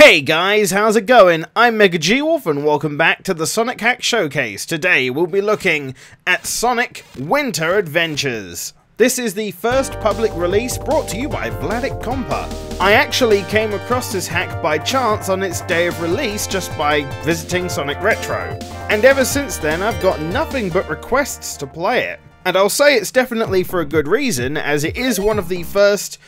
Hey guys, how's it going? I'm MegaGWolf and welcome back to the Sonic Hack Showcase. Today we'll be looking at Sonic Winter Adventures. This is the first public release brought to you by Compa. I actually came across this hack by chance on its day of release just by visiting Sonic Retro. And ever since then I've got nothing but requests to play it. And I'll say it's definitely for a good reason, as it is one of the first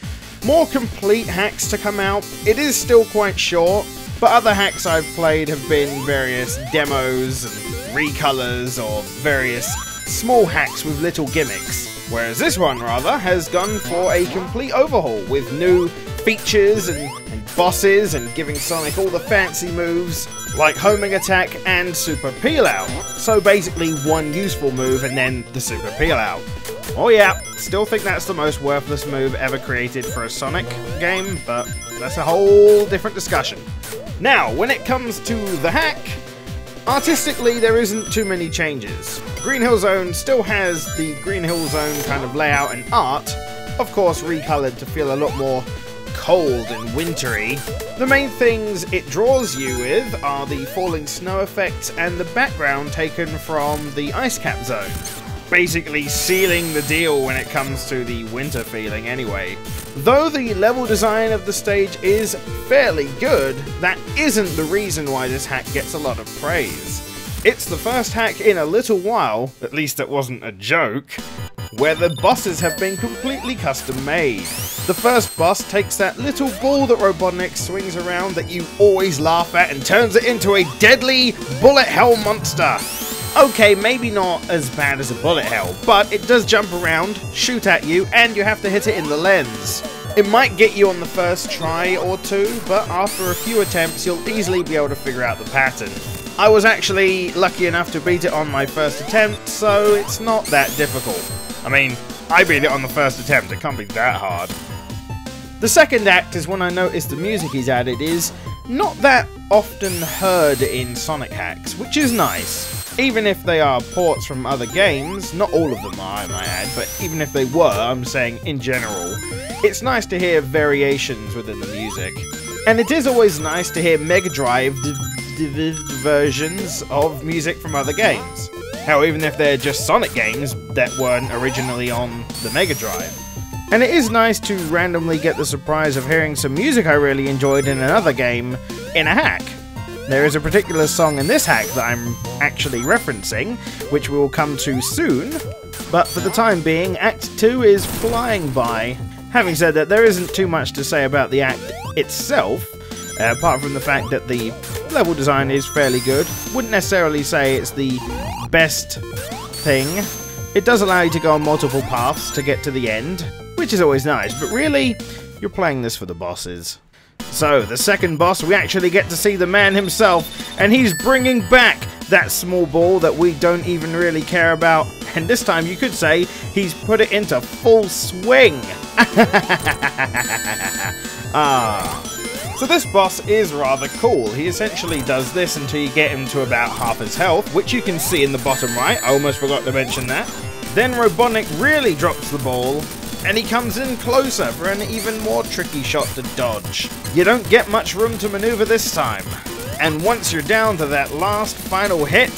more complete hacks to come out. It is still quite short, but other hacks I've played have been various demos and recolors or various small hacks with little gimmicks. Whereas this one, rather, has gone for a complete overhaul with new features and bosses and giving Sonic all the fancy moves like homing attack and super peel out. So basically one useful move and then the super peel out. Oh yeah, still think that's the most worthless move ever created for a Sonic game, but that's a whole different discussion. Now, when it comes to the hack, artistically there isn't too many changes. Green Hill Zone still has the Green Hill Zone kind of layout and art, of course recolored to feel a lot more cold and wintry. The main things it draws you with are the falling snow effects and the background taken from the Ice Cap Zone. Basically sealing the deal when it comes to the winter feeling anyway. Though the level design of the stage is fairly good, that isn't the reason why this hack gets a lot of praise. It's the first hack in a little while, at least that wasn't a joke, where the bosses have been completely custom made. The first boss takes that little ball that Robotnik swings around that you always laugh at and turns it into a deadly bullet hell monster. Okay, maybe not as bad as a bullet hell, but it does jump around, shoot at you, and you have to hit it in the lens. It might get you on the first try or two, but after a few attempts you'll easily be able to figure out the pattern. I was actually lucky enough to beat it on my first attempt, so it's not that difficult. I mean, I beat it on the first attempt, it can't be that hard. The second act is when I noticed the music he's added is not that often heard in Sonic hacks, which is nice. Even if they are ports from other games, not all of them are I might add, but even if they were, I'm saying in general, it's nice to hear variations within the music. And it is always nice to hear Mega Drive versions of music from other games. Hell, even if they're just Sonic games that weren't originally on the Mega Drive. And it is nice to randomly get the surprise of hearing some music I really enjoyed in another game in a hack. There is a particular song in this hack that I'm actually referencing, which we will come to soon, but for the time being, Act 2 is flying by. Having said that, there isn't too much to say about the act itself, apart from the fact that the level design is fairly good. Wouldn't necessarily say it's the best thing. It does allow you to go on multiple paths to get to the end, which is always nice, but really, you're playing this for the bosses. So, the second boss, we actually get to see the man himself, and he's bringing back that small ball that we don't even really care about, and this time you could say he's put it into full swing. So this boss is rather cool. He essentially does this until you get him to about half his health, which you can see in the bottom right. I almost forgot to mention that. Then Robotnik really drops the ball, and he comes in closer for an even more tricky shot to dodge. You don't get much room to maneuver this time. And once you're down to that last final hit,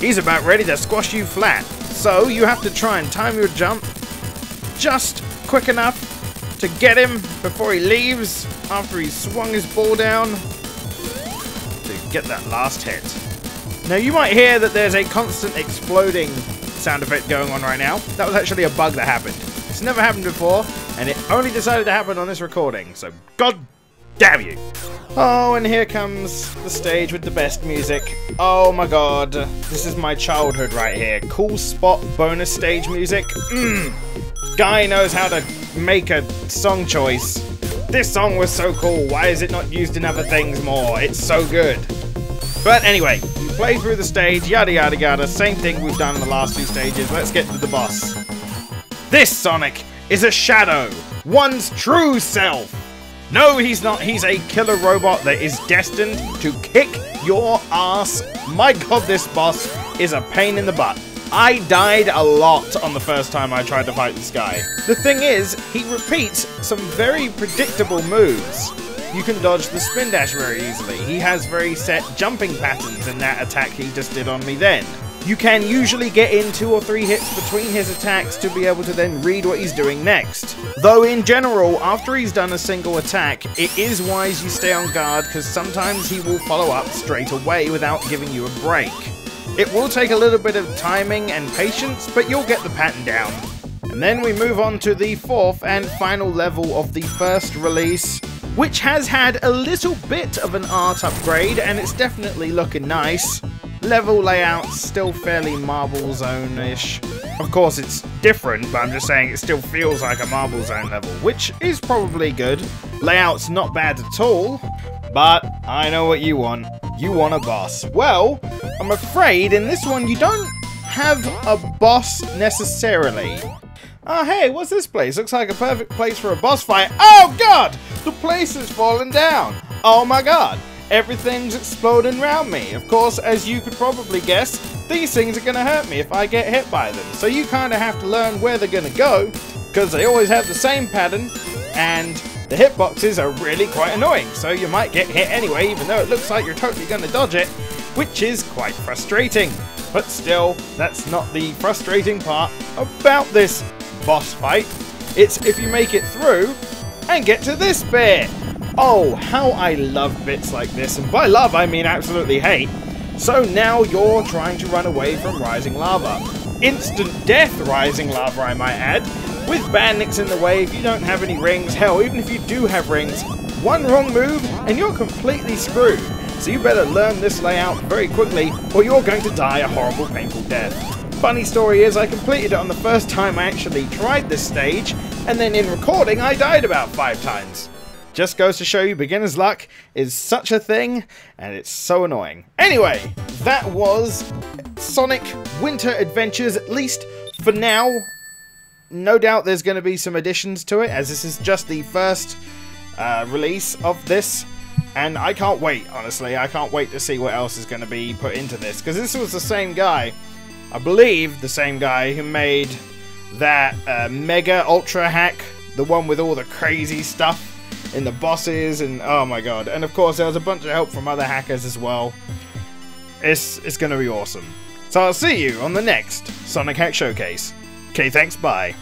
he's about ready to squash you flat. So you have to try and time your jump just quick enough to get him before he leaves, after he's swung his ball down, to get that last hit. Now you might hear that there's a constant exploding sound effect going on right now. That was actually a bug that happened. It's never happened before, and it only decided to happen on this recording, so god damn you. Oh, and here comes the stage with the best music. Oh my god, this is my childhood right here. Cool spot bonus stage music. Guy knows how to make a song choice. This song was so cool, why is it not used in other things more? It's so good. But anyway, you play through the stage, yada yada yada, same thing we've done in the last two stages. Let's get to the boss. This Sonic is a shadow, one's true self. No, he's not. He's a killer robot that is destined to kick your ass. My god, this boss is a pain in the butt. I died a lot on the first time I tried to fight this guy. The thing is, he repeats some very predictable moves. you can dodge the spin dash very easily. He has very set jumping patterns in that attack he just did on me then. You can usually get in 2 or 3 hits between his attacks to be able to then read what he's doing next. Though in general, after he's done a single attack, it is wise you stay on guard because sometimes he will follow up straight away without giving you a break. It will take a little bit of timing and patience, but you'll get the pattern down. And then we move on to the 4th and final level of the first release, which has had a little bit of an art upgrade, and it's definitely looking nice. Level layout's still fairly Marble Zone-ish. Of course it's different, but I'm just saying it still feels like a Marble Zone level, which is probably good. Layout's not bad at all, but I know what you want. You want a boss. Well, I'm afraid in this one you don't have a boss necessarily. Oh hey, what's this place? Looks like a perfect place for a boss fight. Oh god! The place is falling down! Oh my god! Everything's exploding around me. Of course, as you could probably guess, these things are going to hurt me if I get hit by them. So you kind of have to learn where they're going to go, because they always have the same pattern, and the hitboxes are really quite annoying. So you might get hit anyway, even though it looks like you're totally going to dodge it, which is quite frustrating. But still, that's not the frustrating part about this boss fight. It's if you make it through and get to this bit. Oh, how I love bits like this, and by love I mean absolutely hate. So now you're trying to run away from rising lava. Instant death rising lava, I might add, with bandits in the way if you don't have any rings. Hell, even if you do have rings, one wrong move and you're completely screwed. So you better learn this layout very quickly or you're going to die a horrible, painful death. Funny story is I completed it on the first time I actually tried this stage, and then in recording I died about 5 times. Just goes to show you beginner's luck is such a thing, and it's so annoying. Anyway, that was Sonic Winter Adventures, at least for now. No doubt there's going to be some additions to it, as this is just the first release of this. And I can't wait, honestly. I can't wait to see what else is going to be put into this, because this was the same guy, I believe the same guy who made that Mega Ultra hack, the one with all the crazy stuff in the bosses, and oh my god. And of course there was a bunch of help from other hackers as well. It's gonna be awesome. So I'll see you on the next Sonic Hack Showcase. Okay, thanks, bye.